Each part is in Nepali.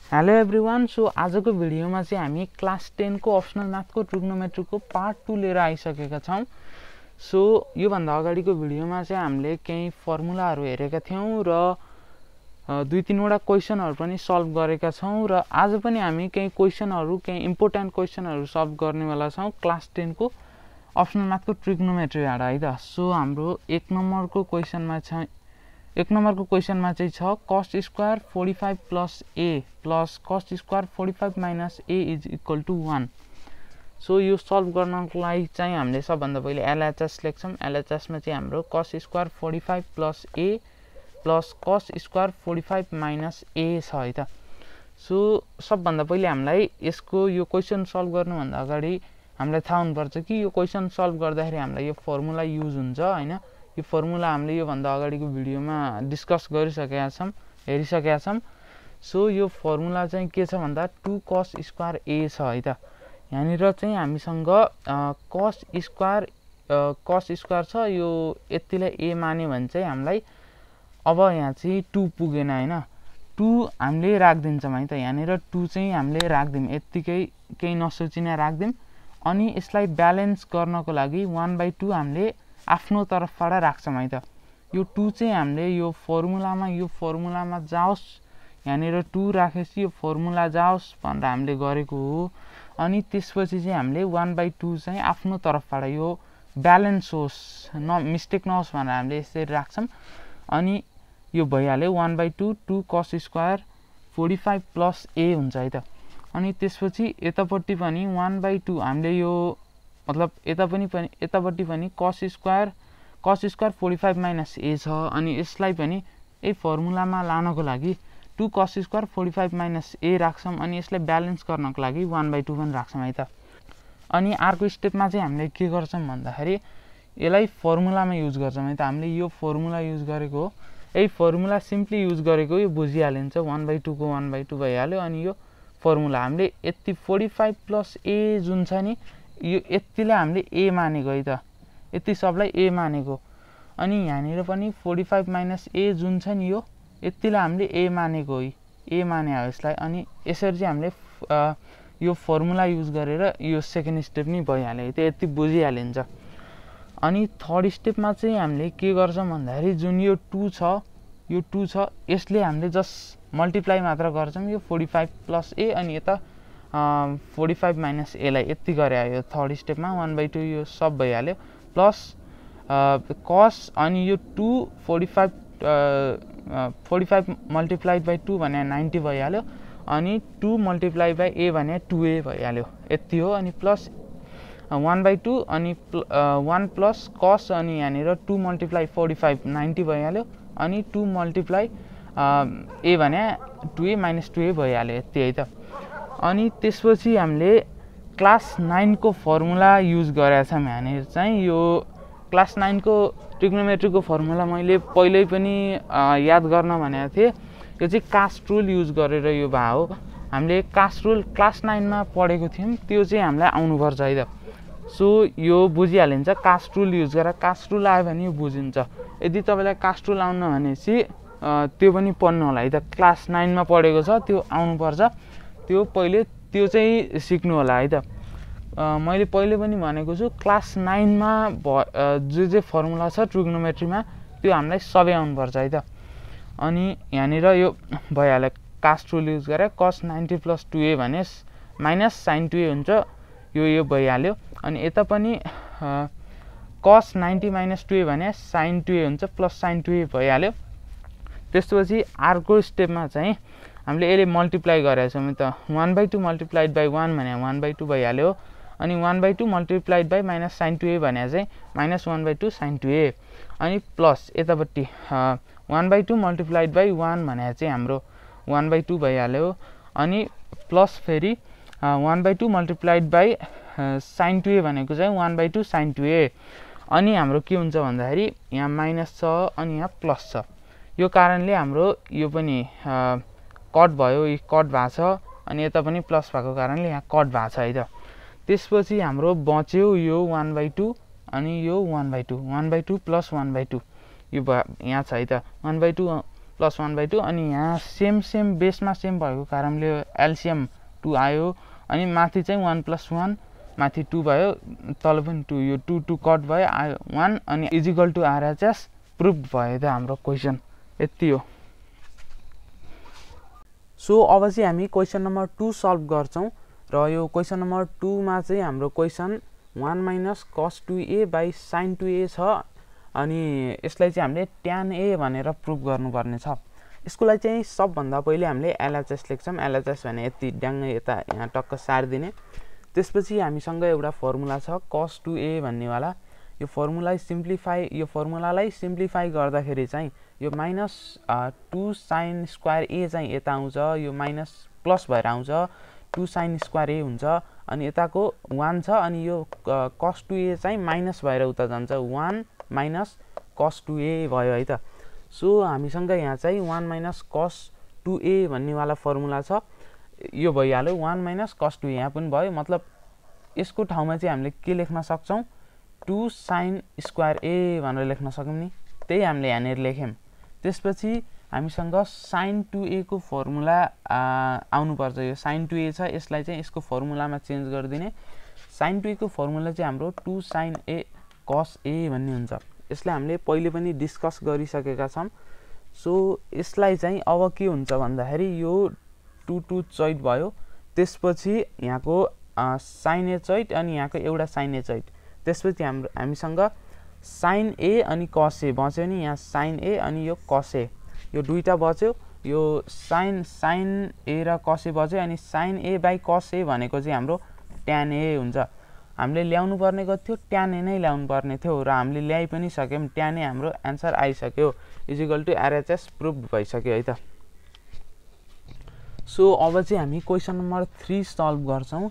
Hello everyone. सो आजको भिडियोमा चाहिँ हामी क्लास 10 को अप्सनल म्याथको ट्रिग्नोमेट्रीको पार्ट 2 लिएर आइसकेका छौं। सो यो भन्दा अगाडिको भिडियोमा चाहिँ हामीले केही फर्मुलाहरू हेरेका थियौं र दुई तीनवटा क्वेशनहरू पनि सल्भ गरेका छौं र आज पनि हामी केही क्वेशनहरू केही इम्पोर्टेन्ट क्वेशनहरू सल्भ गर्नेवाला छौं क्लास 10 को अप्सनल म्याथको ट्रिग्नोमेट्रीबाट है त। सो हाम्रो एक नम्बरको क्वेशनमा चाहिँ छ cos square 45 plus a plus cos square 45 minus a is equal to 1। So यो सल्भ गर्नको लागि चाहिँ हामीले सबभन्दा पहिले एलएचएस लेख्छौं। एलएचएस मा चाहिँ हाम्रो cos square 45 plus a plus cos square 45 minus a छ है त। सो सबभन्दा पहिले हामीलाई यसको यो क्वेशन सल्भ गर्नुभन्दा अगाडि हामीलाई थाहा हुनुपर्छ कि यो क्वेशन सल्भ गर्दाखेरि हामीलाई यो फर्मुला युज हुन्छ हैन। यो फर्मुला हामीले यो भन्दा अगाडिको भिडियोमा डिस्कस गरिसकेका छौं, हेरिसकेका छौं। सो यो फर्मुला चाहिँ के छ भन्दा 2 cos स्क्वायर a छ है त। यहाँनिर चाहिँ हामीसँग cos स्क्वायर छ, यो यतिलाई a मान्यो भने चाहिँ हामीलाई अब यहाँ चाहिँ 2 पुगेन हैन। 2 हामीले राख्दिन्छौं है त। यहाँनिर 2 चाहिँ हामीले राख्दिम, यतिकै केही नसोचिने राख्दिम। अनि यसलाई ब्यालेन्स गर्नको लागि 1/2 हामीले आफ्नो तर्फबाट राख्छौं है त। यो 2 चाहिँ हामीले यो फर्मुलामा जाओस्, यहाँनिर 2 राखेपछि यो फर्मुला जाओस् भनेर हामीले गरेको हो। अनि त्यसपछि चाहिँ हामीले 1/2 चाहिँ आफ्नो तर्फबाट यो ब्यालेन्स होस्, मिस्टेक नहोस् भनेर हामीले यसरी राख्छौं। अनि यो भइहाल्यो 1/2 2 cos स्क्वायर 45 प्लस a हुन्छ है त। अनि त्यसपछि यतापट्टि पनि 1/2 हामीले यो मतलब यतापट्टि पनि cos स्क्वायर 45 माइनस a छ। अनि यसलाई पनि यही फर्मुलामा लानको लागि 2 cos स्क्वायर 45 माइनस a राख्छौं। अनि यसलाई ब्यालेन्स गर्नको लागि 1/2 पनि राख्छौं है त। अनि अर्को स्टेपमा चाहिँ हामीले के गर्छौं भन्दाखेरि यसलाई फर्मुलामा युज गर्छौं है त। हामीले यो फर्मुला युज गरेको हो, यही फर्मुला सिम्पली युज गरेको यो बुझिहालिन्छ। 1/2 को 1/2 भइहाल्यो। अनि यो फर्मुला हामीले यति 45 प्लस a जुन छ नि, यो यतिलाई हामीले a मानेको है त, यति सबलाई a मानेको। अनि यहाँनिर पनि 45 माइनस a जुन छ नि, यो यतिलाई हामीले a मानेको है, a माने हो यसलाई। अनि यसरी चाहिँ हामीले यो फर्मुला युज गरेर यो सेकेन्ड स्टेप नि भइहाल्यो, त्यो यति बुझिहालिन्छ। अनि थर्ड स्टेपमा चाहिँ हामीले के गर्छौं भन्दाखेरि जुन यो 2 छ यसले हामीले जस्ट मल्टिप्लाई मात्र गर्छौं यो 45 प्लस a अनि यता 45 माइनस a लाई यति गरे आयो थर्ड स्टेपमा। 1/2 यो सब भइहाल्यो प्लस cos अनि यो 2 45 मल्टिप्लाइड बाइ 2 भने 90 भइहाल्यो। अनि 2 मल्टिप्लाई बाइ a भने 2a भइहाल्यो, यति हो। अनि प्लस 1/2 अनि 1 प्लस cos अनि यहाँनिर 2 मल्टिप्लाई 45 90 भइहाल्यो। अनि 2 मल्टिप्लाई a भने 2a माइनस 2a भइहाल्यो, यति है त। अनि त्यसपछि हामीले क्लास 9 को फर्मुला युज गरेका छौं। यहाँनिर चाहिँ यो क्लास 9 को ट्रिग्नोमेट्रीको फर्मुला मैले पहिल्यै पनि याद गर्न भनेको थिएँ। यो चाहिँ कास्ट रुल युज गरेर यो भा हो। हामीले कास्ट रुल क्लास 9 मा पढेको थियौं, त्यो चाहिँ हामीलाई आउनुपर्छ है त। सो यो बुझिहालिन्छ, कास्ट रुल युज गरेर कास्ट रुल आयो भने यो बुझिन्छ। यदि तपाईलाई कास्ट रुल आउन भनेपछि त्यो पनि पढ्नु होला है त। क्लास 9 मा पढेको छ त्यो आउनुपर्छ, त्यो पहिले त्यो चाहिँ सिक्नु होला है त। मैले पहिले पनि भनेको छु क्लास 9 मा जे फर्मुला छ ट्रिग्नोमेट्रीमा त्यो हामीलाई सबै आउनुपर्छ है त। अनि यहाँनिर यो भइहाल्यो, कास्ट रुल युज गरेर cos 90 प्लस 2a भने माइनस sin 2a हुन्छ, यो भइहाल्यो। अनि यता पनि cos 90 माइनस 2a भने sin 2a हुन्छ प्लस sin 2a भइहाल्यो। त्यसपछि अर्को स्टेपमा चाहिँ हामीले यसले मल्टिप्लाई गरेका छौं त। 1/2 मल्टिप्लाइड बाइ 1 भने 1/2 भइहाल्यो। अनि 1/2 multiplied by minus sin 2a भने चाहिँ माइनस 1/2 sin 2a। अनि प्लस यतापट्टि 1/2 मल्टिप्लाइड बाइ 1 भने चाहिँ हाम्रो 1/2 भइहाल्यो। अनि प्लस फेरि 1/2 मल्टिप्लाइड बाइ sin 2a भनेको चाहिँ 1/2 sin 2a। अनि हाम्रो के हुन्छ भन्दाखेरि यहाँ माइनस छ अनि यहाँ प्लस छ, यो कारणले हाम्रो यो पनि कट भयो, यो कट भएको छ। अनि यता पनि प्लस भएको कारणले यहाँ कट भएको छ है त। त्यसपछि हाम्रो बच्यो यो 1/2 अनि यो 1/2 प्लस 1/2 यो यहाँ छ है त। 1/2 प्लस 1/2 अनि यहाँ सेम बेसमा सेम भएको कारणले एलसिएम 2 आयो अनि माथि चाहिँ 1 + 1 माथि 2 भयो तल पनि 2 यो 2 कट भयो आयो 1 अनि इजिकल टु आरएचएस प्रुभ भयो त हाम्रो क्वेसन यति हो। सो अब चाहिँ हामी क्वेसन नम्बर 2 सल्भ गर्छौं र यो क्वेसन नम्बर 2 मा चाहिँ हाम्रो question 1 - cos 2a / sin 2a छ अनि यसलाई चाहिँ हामीले tan a भनेर प्रुभ गर्नुपर्ने छ। यसको लागि चाहिँ सबभन्दा पहिले हामीले एलएचएस लेख्छौं। एलएचएस भने यति ड्याङ्गै यता यहाँ टक्क सार्दिने। त्यसपछि हामीसँग एउटा फर्मुला छ cos 2a भन्ने वाला। यो फर्मुलालाई सिम्प्लिफाई गर्दाखेरि चाहिँ यो -2 sin स्क्वायर a चाहिँ यता आउँछ यो माइनस प्लस भएर आउँछ 2 sin स्क्वायर a हुन्छ अनि यताको 1 छ अनि यो cos 2a चाहिँ माइनस भएर उता जान्छ 1 - cos 2a भयो है त। सो हामीसँग यहाँ चाहिँ 1 - cos 2a भन्ने वाला फर्मुला छ यो भइहाल्यो 1 - cos 2a यहाँ पनि भयो मतलब यसको ठाउँमा चाहिँ हामीले के लेख्न सक्छौं 2 sin स्क्वायर a भनेर लेख्न सक्छौं नि त्यही हामीले यहाँनेर लेख्यौं। त्यसपछि हामीसँग sin 2a को फर्मुला आउनु पर्छ यो sin 2a छ यसलाई चाहिँ यसको फर्मुलामा चेन्ज गरिदिने। sin 2a को फर्मुला चाहिँ हाम्रो 2 sin a cos a भन्ने हुन्छ। यसलाई हामीले पहिले पनि डिस्कस गरिसकेका छौं। सो यसलाई चाहिँ अब के हुन्छ भन्दाखेरि यो 2 चैत भयो त्यसपछि यहाँको sin a चैत अनि यहाँको एउटा sin a चैत त्यसपछि हामीसँग sin a अनि cos a बच्यो नि यहाँ sin a अनि यो cos a यो दुईटा बच्यो यो sin a र cos a बच्यो अनि sin a / cos a भनेको चाहिँ हाम्रो tan a हुन्छ। हामीले ल्याउनु पर्ने थियो tan a नै ल्याउनु पर्ने थियो र हामीले ल्याइ पनि सक्यौं tan a हाम्रो आन्सर आइसक्यो इजिकल टु आरएचएस प्रुभ भइसक्यो है त। सो अब चाहिँ हामी क्वेसन नम्बर 3 सल्भ गर्छौं।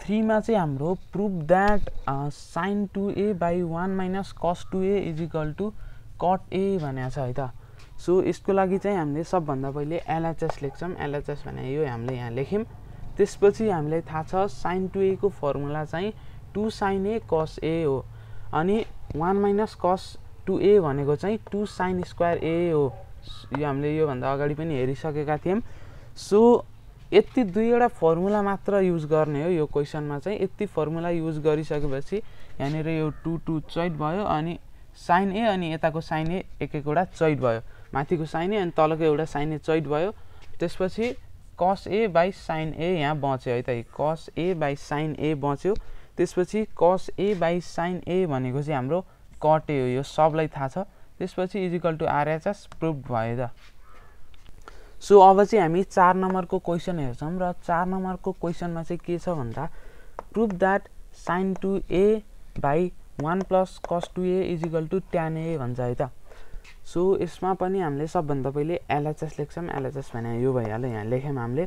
3 मा चाहिँ हाम्रो prove that sin 2a / 1 - cos 2a is equal to cot a भनेको छ है त। सो यसको लागि चाहिँ हामीले सबभन्दा पहिले एलएचएस लेख्छौं। एलएचएस भने यो हामीले यहाँ लेख्यौं। त्यसपछि हामीलाई थाहा छ sin 2a को फर्मुला चाहिँ 2 sin a cos a हो अनि 1 - cos 2a भनेको चाहिँ 2 sin स्क्वायर a हो। यो हामीले यो भन्दा अगाडि पनि हेरिसकेका थियौं। सो यति दुईवटा फर्मुला मात्र युज गर्ने हो यो क्वेसनमा चाहिँ। यति फर्मुला युज गरिसकेपछि यहाँनेर यो 2 चैत भयो अनि sin a अनि यताको sin a एक-एकवटा चैत भयो माथिको sin a अनि तलको एउटा sin a चैत भयो। त्यसपछि cos a / sin a यहाँ बच्यो है त cos a / sin a बच्यो। त्यसपछि cos a / sin a भनेको चाहिँ हाम्रो cot a हो यो सबलाई थाहा छ। त्यसपछि इजिकल टु आरएचएस प्रुभ भयो त। सो अब चाहिँ हामी 4 नम्बरको क्वेसन हेर्छौं र 4 नम्बरको क्वेसनमा चाहिँ के छ भन्दा prove that sin 2a / 1 + cos 2a is equal to tan a भन्छ है त। सो यसमा पनि हामीले सबभन्दा पहिले एलएचएस लेख्छौं। एलएचएस भने यो भइहाल्यो यहाँ लेख्यौं हामीले।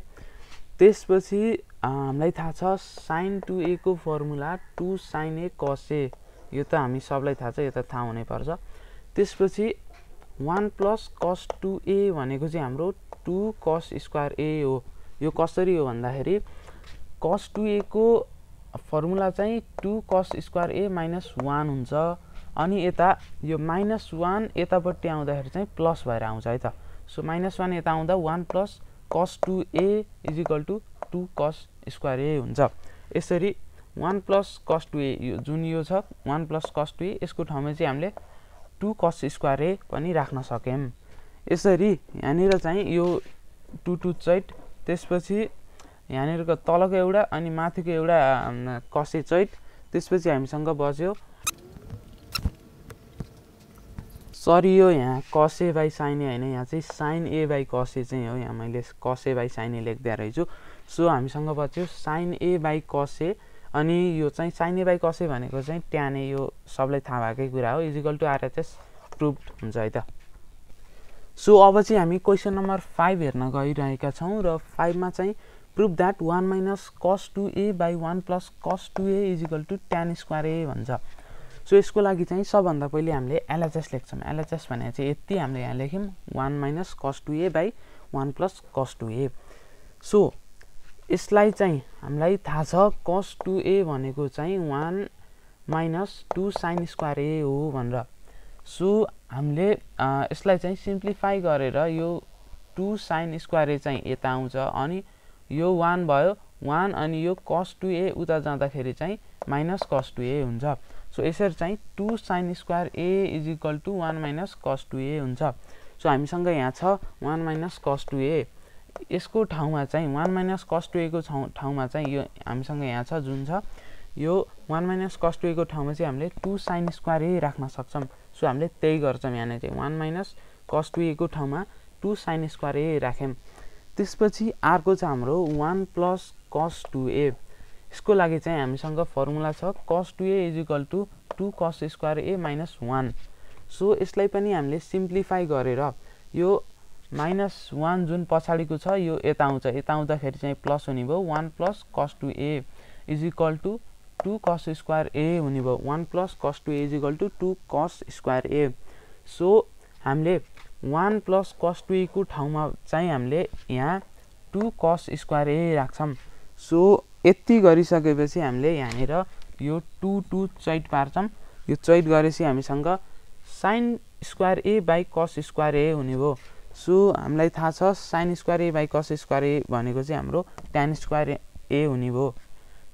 त्यसपछि हामीलाई थाहा छ sin 2a को formula 2 sin a cos a यो त हामी सबलाई थाहा छ यो त थाहा हुनै पर्छ। त्यसपछि 1 + cos 2a भनेको चाहिँ हाम्रो 2 cos स्क्वायर a हो। यो कसरी हो भन्दाखेरि cos 2a को फर्मुला चाहिँ 2 cos स्क्वायर a - 1 हुन्छ अनि यता यो -1 यतापट्टि आउँदाखेरि चाहिँ प्लस भएर आउँछ है त। सो -1 यता आउँदा 1 + cos 2a is equal to 2 cos square a हुन्छ। यसरी 1 + cos 2a यो जुन यो छ 1 + cos 2a यसको ठाउँमा चाहिँ हामीले 2 cos स्क्वायर a पनि राख्न सक्यौं। यसरी यहाँनिर चाहिँ यो 2 चैत त्यसपछि यहाँनिरको तलको एउटा अनि माथिको एउटा cos a चैत त्यसपछि हामीसँग बच्यो सरी यो यहाँ cos a / sin a हैन यहाँ चाहिँ sin a / cos a चाहिँ हो यहाँ मैले cos a / sin a लेख्दै रहेछु। सो हामीसँग बच्यो sin a / cos a अनि यो चाहिँ sin a / cos a भनेको चाहिँ tan a यो सबलाई थाहा भएकै कुरा हो इजिकल टु आरएचएस प्रुभ हुन्छ है त। सो अब चाहिँ हामी क्वेसन नम्बर 5 हेर्न गइरहेका छौं र 5 मा चाहिँ prove that 1 - cos 2a / 1 + cos 2a is equal to tan square a भन्छ। सो यसको लागि चाहिँ सबभन्दा पहिले हामीले एलएचएस लेख्छौं। एलएचएस भने चाहिँ यति हामीले यहाँ लेख्यौं 1 - cos 2a / 1 + cos 2a। So यसलाई चाहिँ हामीलाई थाहा छ cos 2a भनेको चाहिँ 1 - 2 sin स्क्वायर a हो भनेर। सो हामीले यसलाई चाहिँ सिम्प्लिफाई गरेर यो 2 sin स्क्वायर ए चाहिँ यता आउँछ अनि यो 1 भयो 1 अनि यो cos 2a उता जाँदाखेरि चाहिँ माइनस cos 2a हुन्छ सो यसरी चाहिँ 2 sin square a is equal to 1 minus cos 2a हुन्छ सो हामीसँग यहाँ छ 1 माइनस cos 2a यसको ठाउँमा चाहिँ 1 माइनस cos 2a को ठाउँमा चाहिँ यो हामीसँग यहाँ छ जुन छ यो 1 माइनस cos 2a को ठाउँमा चाहिँ हामीले 2 sin स्क्वायर a राख्न सक्छौं सो हामीले त्यही गर्छौं यहाँ चाहिँ 1 माइनस cos 2a को ठाउँमा 2 sin स्क्वायर a राख्यौं त्यसपछि अर्को छ हाम्रो 1 प्लस cos 2a यसको लागि चाहिँ हामीसँग फर्मुला छ cos 2a is equal to 2 cos square a minus 1 so यसलाई पनि हामीले सिम्प्लिफाई गरेर यो माइनस 1 जुन पछाडीको छ यो यता आउँदाखेरि चाहिँ प्लस हुने भयो 1 plus cos 2a is equal to 2 cos square a हुने भयो 1 plus cos 2a is equal to 2 cos square a so हामीले 1 प्लस cos 2a को ठाउँमा चाहिँ हामीले यहाँ 2 cos स्क्वायर a राख्छौं सो यति गरिसकेपछि हामीले यहाँनिर यो 2 2 चैट पार्छौं यो चैट गरेपछि हामीसँग sin square a by cos square a हुने भयो सो हामीलाई थाहा छ sin square a by cos square a भनेको चाहिँ हाम्रो tan स्क्वायर a हुने भयो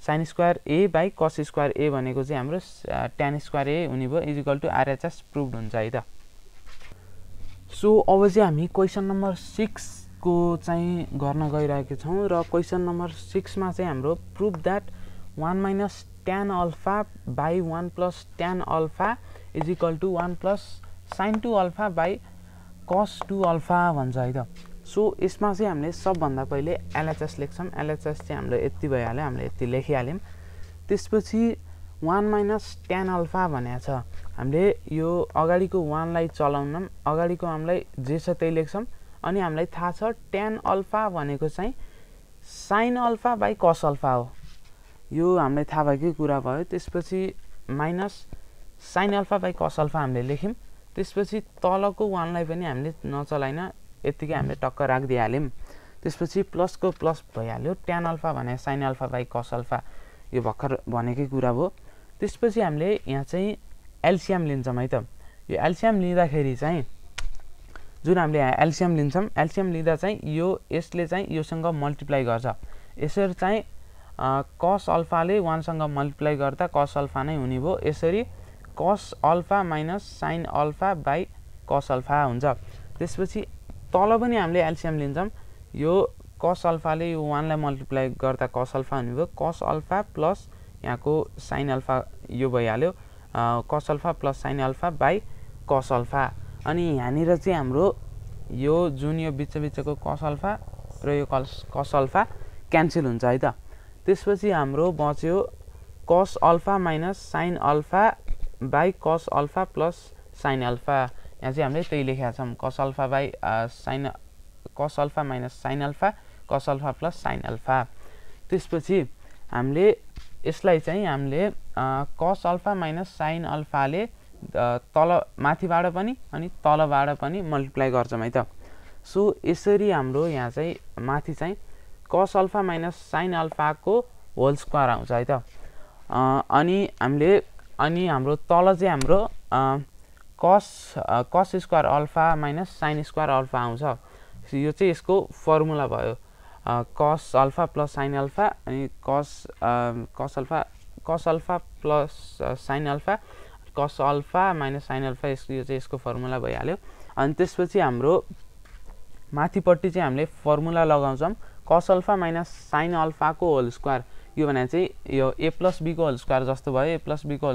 sin square a by cos square a भनेको चाहिँ हाम्रो tan स्क्वायर a हुने भयो is equal to RHS proved हुन्छ है त सो अब चाहिँ हामी क्वेशन नम्बर 6 को चाहिँ गर्न गइरहेका छौं र क्वेशन नम्बर 6 मा चाहिँ हाम्रो prove that 1 minus tan alpha by 1 plus tan alpha is equal to 1 plus sin 2 alpha by cos 2 alpha भन्छ है त सो यसमा चाहिँ हामीले सबभन्दा पहिले LHS लेख्छौं LHS चाहिँ हाम्रो यति भइहाल्यो हामीले यति लेखिहाल्यौं त्यसपछि 1 माइनस tan अल्फा भनेको छ हामीले यो अगाडिको 1 लाई चलाउनम अगाडिको हामीलाई जे छ त्यही लेख्छौं अनि हामीलाई थाहा छ tan अल्फा भनेको चाहिँ sin alpha by cos alpha हो यो हामीलाई थाहा भएकै कुरा भयो त्यसपछि minus sin alpha by cos alpha हामीले लेख्यौं त्यसपछि तलको 1 लाई पनि हामीले नचलाइन यतिकै हामीले टक्क राख्दिहाल्यौं त्यसपछि प्लस को प्लस भइहाल्यो tan अल्फा भने sin alpha by cos alpha यो भर्खर भनेकै कुरा हो त्यसपछि हामीले यहाँ चाहिँ एलसीएम लिन्छौं है त यो एलसीएम लिँदाखेरि चाहिँ जुन हामीले यहाँ एलसीएम लिन्छौं एलसीएम लिँदा चाहिँ यो यसले चाहिँ योसँग मल्टिप्लाई गर्छ यसरी चाहिँ cos अल्फा ले 1 सँग मल्टिप्लाई गर्दा cos अल्फा नै हुने भयो यसरी cos alpha minus sin alpha by cos alpha हुन्छ त्यसपछि तल पनि हामीले एलसीएम लिन्छौं यो cos अल्फा ले यो 1 लाई मल्टिप्लाई गर्दा cos अल्फा हुने भयो cos अल्फा प्लस यहाँको sin अल्फा यो भइहाल्यो cos alpha plus sin alpha by cos alpha अनि यहाँनिर चाहिँ हाम्रो यो जुन यो बिचको cos अल्फा र यो cos अल्फा क्यान्सल हुन्छ है त त्यसपछि हाम्रो बच्यो cos alpha minus sin alpha by cos alpha plus sin alpha यहाँ चाहिँ हामीले त्यही लेखेका छौं cos alpha by cos alpha minus sin alpha cos alpha plus sin alpha त्यसपछि हामीले यसलाई चाहिँ हामीले cos alpha minus sin alpha ले तल माथिबाट पनि अनि तलबाट पनि मल्टिप्लाई गर्छौं है त सो यसरी हाम्रो यहाँ चाहिँ माथि चाहिँ cos alpha minus sin alpha को होल स्क्वायर आउँछ है त अनि हाम्रो तल चाहिँ हाम्रो cos square alpha minus sin square alpha आउँछ यो चाहिँ यसको फर्मुला भयो cos alpha plus sin alpha अनि cos alpha plus sin alpha cos alpha minus sin alpha यो चाहिँ यसको फर्मुला भइहाल्यो अनि त्यसपछि हाम्रो माथिपट्टि चाहिँ हामीले फर्मुला लगाउँछौं cos alpha minus sin alpha को होल स्क्वायर यो भने चाहिँ यो a प्लस b को होल स्क्वायर जस्तो भयो a प्लस b को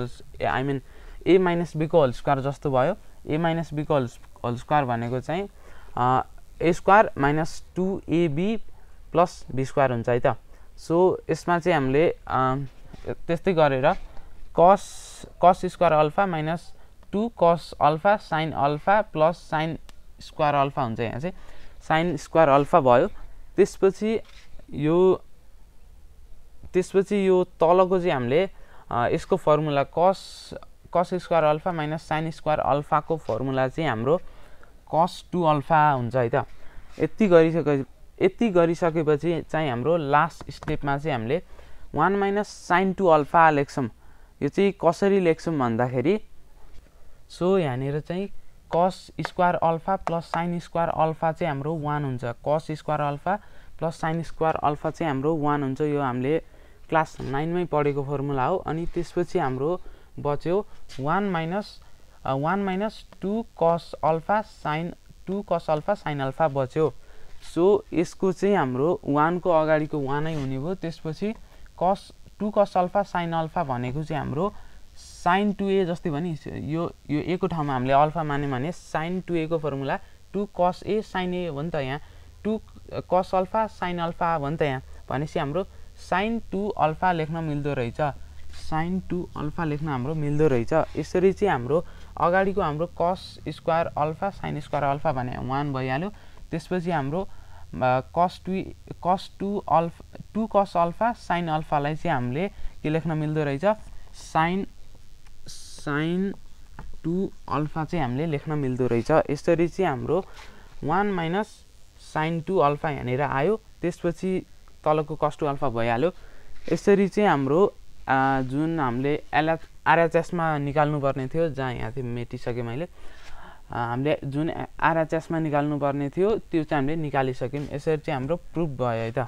I mean a minus b को होल स्क्वायर जस्तो भयो a माइनस b को होल स्क्वायर भनेको चाहिँ a square minus 2ab plus b square हुन्छ है त सो यसमा चाहिँ हामीले त्यस्तै गरेर cos square alpha minus 2 cos alpha sin alpha plus sin square alpha हुन्छ यहाँ चाहिँ sin स्क्वायर अल्फा भयो त्यसपछि यो तलको चाहिँ हामीले यसको formula cos square alpha minus sin square alpha को फर्मुला चाहिँ हाम्रो cos 2 अल्फा हुन्छ है त यति गरिसकेपछि चाहिँ हाम्रो लास्ट स्टेपमा चाहिँ हामीले 1 माइनस sin 2 अल्फा लेख्छौं यो चाहिँ कसरी लेख्छौं भन्दाखेरि सो यहाँनिर चाहिँ cos square alpha plus sine square alpha चाहिँ हाम्रो 1 हुन्छ। Cos square alpha plus sine square alpha चाहिँ हाम्रो 1 हुन्छ। यो हामीले क्लास 9 मै पढेको फर्मुला हो। अनि त्यसपछि हाम्रो बच्यो 1 minus 2 cos alpha sine alpha बच्यो। सो यसको चाहिँ हाम्रो 1 को अगाडिको 1 नै हुने भयो। त्यसपछि 2 कस अल्फा साइन अल्फा भनेको चाहिँ हाम्रो साइन 2a जस्तै भने यो a को ठाउँमा हामीले अल्फा मान्यौँ भने साइन 2a को फर्मुला 2 कस a साइन a हो नि त। यहाँ 2 कस अल्फा साइन अल्फा हो नि त। यहाँ भनेपछि हाम्रो साइन 2 अल्फा लेख्न मिल्दो रहेछ। साइन 2 अल्फा लेख्न हाम्रो मिल्दो रहेछ। यसरी चाहिँ हाम्रो अगाडिको हाम्रो cos square alpha sine square alpha भने 1 भइहाल्यो। त्यसपछि हाम्रो कस 2 कस अल्फा साइन अल्फालाई चाहिँ हामीले के लेख्न मिल्दो रहेछ साइन 2 अल्फा चाहिँ हामीले लेख्न मिल्दो रहेछ। यसरी चाहिँ हाम्रो 1 माइनस साइन 2 अल्फा यहाँनिर आयो। त्यसपछि तलको कस 2 अल्फा भइहाल्यो। यसरी चाहिँ हाम्रो जुन हामीले आरएचएसमा निकाल्नु पर्ने थियो, जहाँ यहाँ चाहिँ मेटिसकेँ मैले, हामीले जुन आरएचएसमा निकाल्नु पर्ने थियो त्यो चाहिँ हामीले निकालिसक्यौँ। यसरी चाहिँ हाम्रो प्रुफ भयो है त।